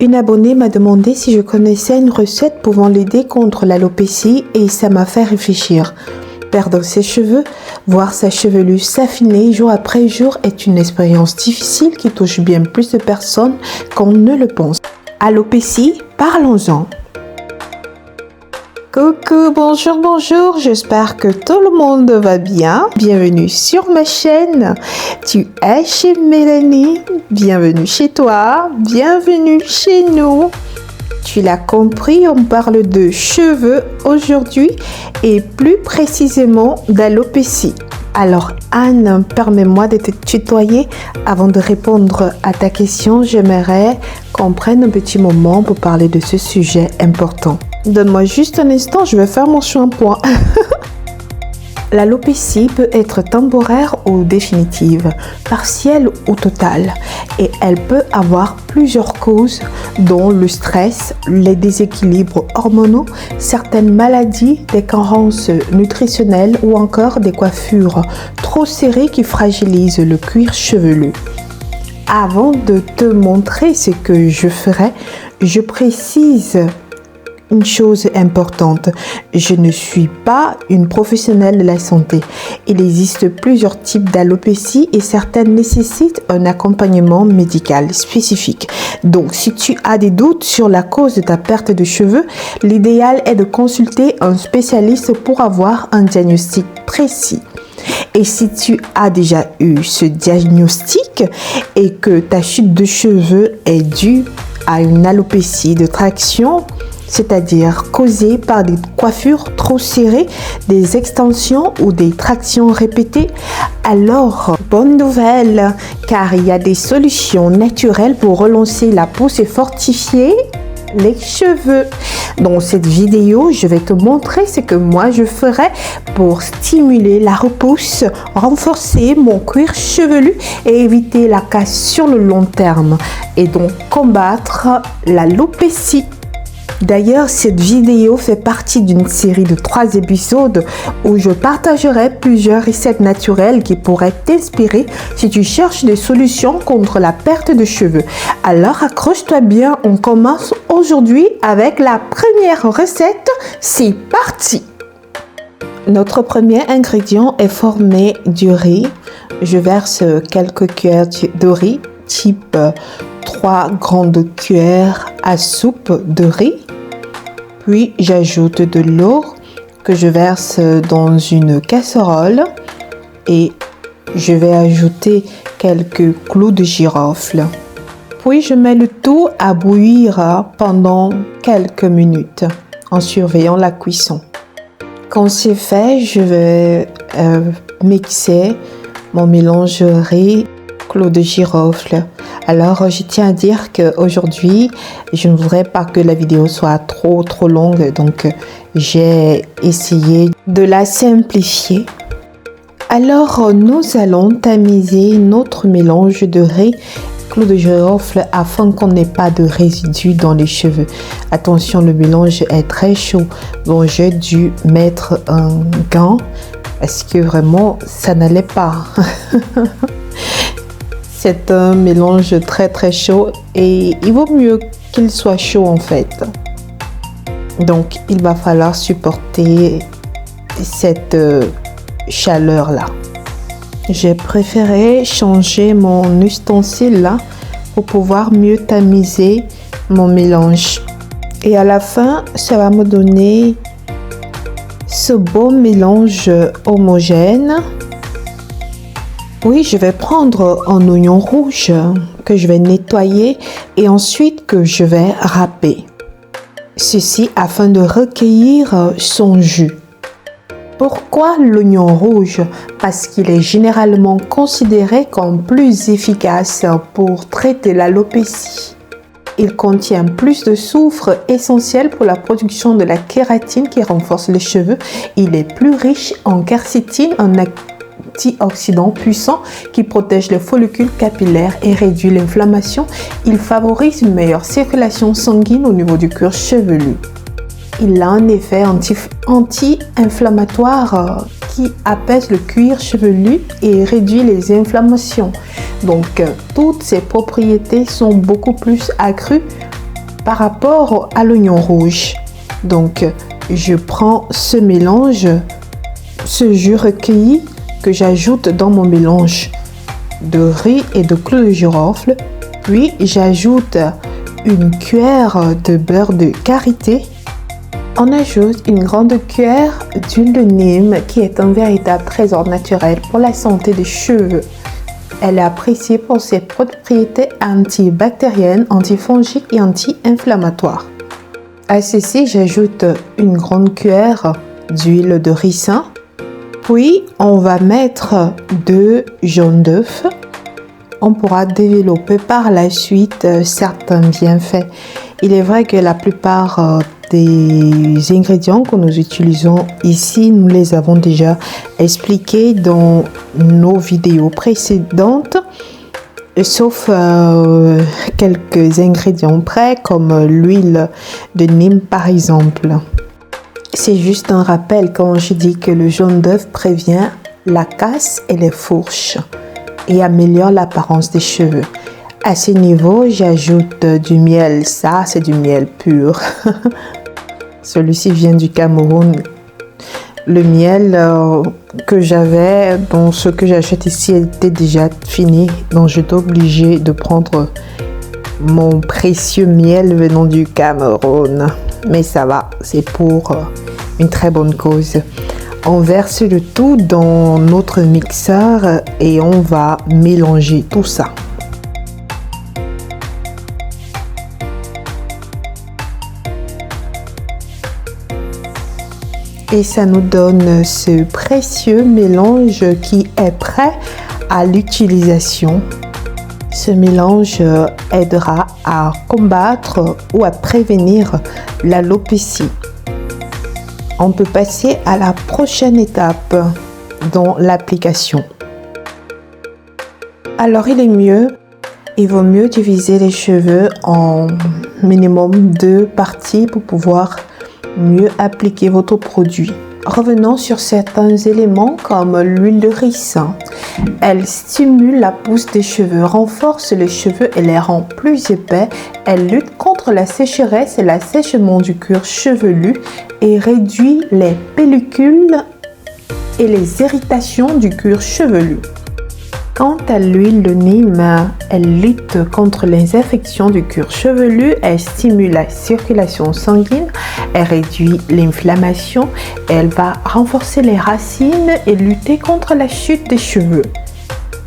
Une abonnée m'a demandé si je connaissais une recette pouvant l'aider contre l'alopécie et ça m'a fait réfléchir. Perdre ses cheveux, voir sa chevelure s'affiner jour après jour est une expérience difficile qui touche bien plus de personnes qu'on ne le pense. Alopécie, parlons-en. Coucou, bonjour, j'espère que tout le monde va bien. Bienvenue sur ma chaîne. Tu es chez Mélanie, bienvenue chez toi, bienvenue chez nous. Tu l'as compris, on parle de cheveux aujourd'hui et plus précisément d'alopécie. Alors Anne, permets-moi de te tutoyer. Avant de répondre à ta question, j'aimerais qu'on prenne un petit moment pour parler de ce sujet important. Donne-moi juste un instant, je vais faire mon shampoing. L'alopécie peut être temporaire ou définitive, partielle ou totale, et elle peut avoir plusieurs causes, dont le stress, les déséquilibres hormonaux, certaines maladies, des carences nutritionnelles ou encore des coiffures trop serrées qui fragilisent le cuir chevelu. Avant de te montrer ce que je ferai, je précise une chose importante, je ne suis pas une professionnelle de la santé. Il existe plusieurs types d'alopécie et certaines nécessitent un accompagnement médical spécifique. Donc, si tu as des doutes sur la cause de ta perte de cheveux, l'idéal est de consulter un spécialiste pour avoir un diagnostic précis. Et si tu as déjà eu ce diagnostic et que ta chute de cheveux est due à une alopécie de traction, c'est-à-dire causée par des coiffures trop serrées, des extensions ou des tractions répétées, alors bonne nouvelle, car il y a des solutions naturelles pour relancer la pousse et fortifier les cheveux. Dans cette vidéo, je vais te montrer ce que moi je ferai pour stimuler la repousse, renforcer mon cuir chevelu et éviter la casse sur le long terme et donc combattre l'alopécie. D'ailleurs, cette vidéo fait partie d'une série de 3 épisodes où je partagerai plusieurs recettes naturelles qui pourraient t'inspirer si tu cherches des solutions contre la perte de cheveux. Alors accroche-toi bien, on commence aujourd'hui avec la première recette. C'est parti! Notre premier ingrédient est formé du riz. Je verse quelques cuillères de riz, type 3 grandes cuillères à soupe de riz. Puis j'ajoute de l'eau que je verse dans une casserole et je vais ajouter quelques clous de girofle. Puis je mets le tout à bouillir pendant quelques minutes en surveillant la cuisson. Quand c'est fait, je vais mixer mon mélange riz, clous de girofle. Alors, je tiens à dire qu'aujourd'hui, je ne voudrais pas que la vidéo soit trop longue, donc j'ai essayé de la simplifier. Alors, nous allons tamiser notre mélange de riz, clous de girofle afin qu'on n'ait pas de résidus dans les cheveux. Attention, le mélange est très chaud, donc j'ai dû mettre un gant parce que vraiment, ça n'allait pas. C'est un mélange très chaud et il vaut mieux qu'il soit chaud en fait. Donc il va falloir supporter cette chaleur là. J'ai préféré changer mon ustensile là pour pouvoir mieux tamiser mon mélange. Et à la fin, ça va me donner ce beau mélange homogène. Oui, je vais prendre un oignon rouge que je vais nettoyer et ensuite que je vais râper. Ceci afin de recueillir son jus. Pourquoi l'oignon rouge? Parce qu'il est généralement considéré comme plus efficace pour traiter l'alopécie. Il contient plus de soufre essentiel pour la production de la kératine qui renforce les cheveux. Il est plus riche en quercétine, un antioxydant puissant qui protège les follicules capillaires et réduit l'inflammation. Il favorise une meilleure circulation sanguine au niveau du cuir chevelu. Il a un effet anti-inflammatoire qui apaise le cuir chevelu et réduit les inflammations. Donc, toutes ces propriétés sont beaucoup plus accrues par rapport à l'oignon rouge. Donc, je prends ce mélange, ce jus recueilli que j'ajoute dans mon mélange de riz et de clous de girofle. Puis, j'ajoute une cuillère de beurre de karité. On ajoute une grande cuillère d'huile de Nîmes qui est un véritable trésor naturel pour la santé des cheveux. Elle est appréciée pour ses propriétés antibactériennes, antifongiques et anti-inflammatoires. À ceci, j'ajoute une grande cuillère d'huile de ricin. Puis, on va mettre 2 jaunes d'œufs. On pourra développer par la suite certains bienfaits. Il est vrai que la plupart des ingrédients que nous utilisons ici, nous les avons déjà expliqués dans nos vidéos précédentes, sauf quelques ingrédients près comme l'huile de Nîmes par exemple. C'est juste un rappel quand je dis que le jaune d'œuf prévient la casse et les fourches et améliore l'apparence des cheveux. À ce niveau, j'ajoute du miel. Ça, c'est du miel pur. Celui-ci vient du Cameroun. Le miel que j'avais, dans ce que j'achète ici, était déjà fini. Donc, j'étais obligée de prendre mon précieux miel venant du Cameroun. Mais ça va, c'est pour une très bonne cause. On verse le tout dans notre mixeur et on va mélanger tout ça. Et ça nous donne ce précieux mélange qui est prêt à l'utilisation. Ce mélange aidera à combattre ou à prévenir l'alopécie. On peut passer à la prochaine étape dans l'application. Alors il vaut mieux diviser les cheveux en minimum 2 parties pour pouvoir mieux appliquer votre produit. Revenons sur certains éléments comme l'huile de ricin. Elle stimule la pousse des cheveux, renforce les cheveux et les rend plus épais. Elle lutte contre la sécheresse et l'assèchement du cuir chevelu et réduit les pellicules et les irritations du cuir chevelu. Quant à l'huile de Nîmes, elle lutte contre les infections du cuir chevelu, elle stimule la circulation sanguine, elle réduit l'inflammation, elle va renforcer les racines et lutter contre la chute des cheveux.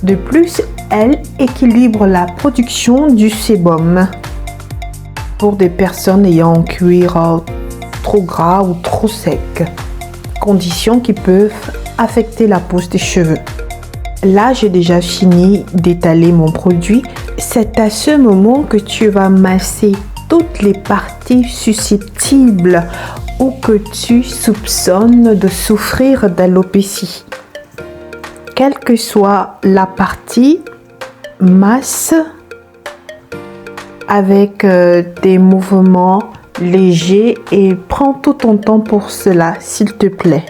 De plus, elle équilibre la production du sébum pour des personnes ayant un cuir trop gras ou trop sec, conditions qui peuvent affecter la pousse des cheveux. Là, j'ai déjà fini d'étaler mon produit. C'est à ce moment que tu vas masser toutes les parties susceptibles ou que tu soupçonnes de souffrir d'alopécie. Quelle que soit la partie, masse avec des mouvements légers et prends tout ton temps pour cela, s'il te plaît.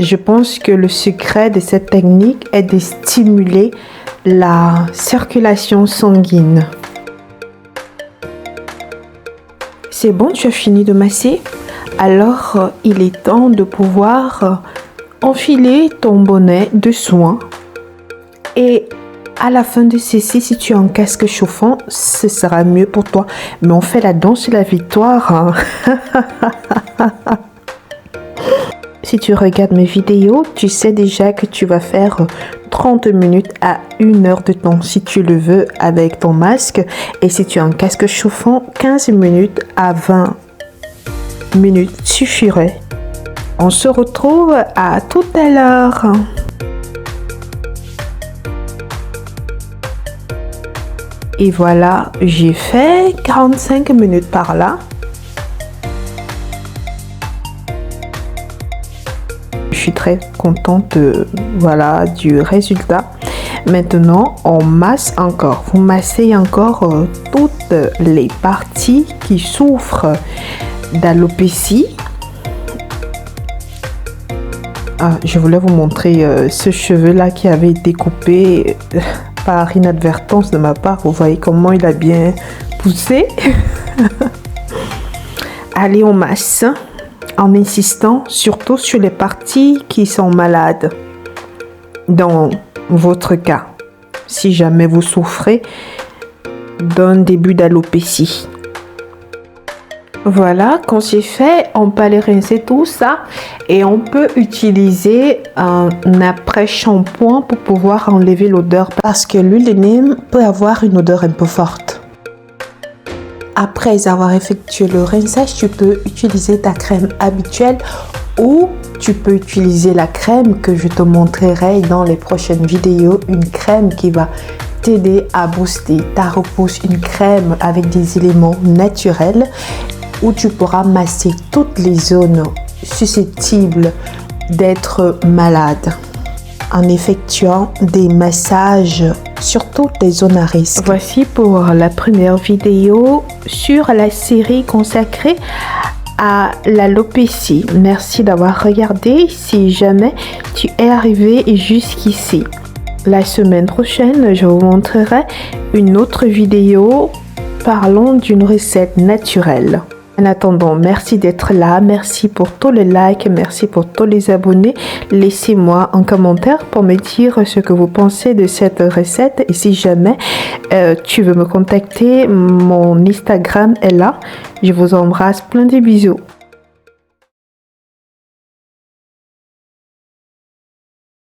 Je pense que le secret de cette technique est de stimuler la circulation sanguine. C'est bon, tu as fini de masser? Alors, il est temps de pouvoir enfiler ton bonnet de soins. Et à la fin de ceci, si tu as un casque chauffant, ce sera mieux pour toi. Mais on fait la danse de la victoire, hein? Si tu regardes mes vidéos, tu sais déjà que tu vas faire 30 minutes à 1 heure de temps si tu le veux avec ton masque. Et si tu as un casque chauffant, 15 minutes à 20 minutes suffirait. On se retrouve à tout à l'heure. Et voilà, j'ai fait 45 minutes par là. Je suis très contente du résultat. Maintenant, on masse encore. Vous massez encore toutes les parties qui souffrent d'alopécie. Je voulais vous montrer ce cheveu-là qui avait été coupé par inadvertance de ma part. Vous voyez comment il a bien poussé. Allez en masse, en insistant surtout sur les parties qui sont malades. Dans votre cas, si jamais vous souffrez d'un début d'alopécie. Voilà, quand c'est fait, on peut aller rincer tout ça et on peut utiliser un après-shampoing pour pouvoir enlever l'odeur parce que l'huile de neem peut avoir une odeur un peu forte. Après avoir effectué le rinçage, tu peux utiliser ta crème habituelle ou tu peux utiliser la crème que je te montrerai dans les prochaines vidéos, une crème qui va t'aider à booster ta repousse, une crème avec des éléments naturels où tu pourras masser toutes les zones susceptibles d'être malades en effectuant des massages sur toutes les zones à risque. Voici pour la première vidéo sur la série consacrée à l'alopécie. Merci d'avoir regardé si jamais tu es arrivé jusqu'ici. La semaine prochaine, je vous montrerai une autre vidéo parlant d'une recette naturelle. En attendant, merci d'être là, merci pour tous les likes, merci pour tous les abonnés. Laissez-moi un commentaire pour me dire ce que vous pensez de cette recette. Et si jamais tu veux me contacter, mon Instagram est là. Je vous embrasse, plein de bisous.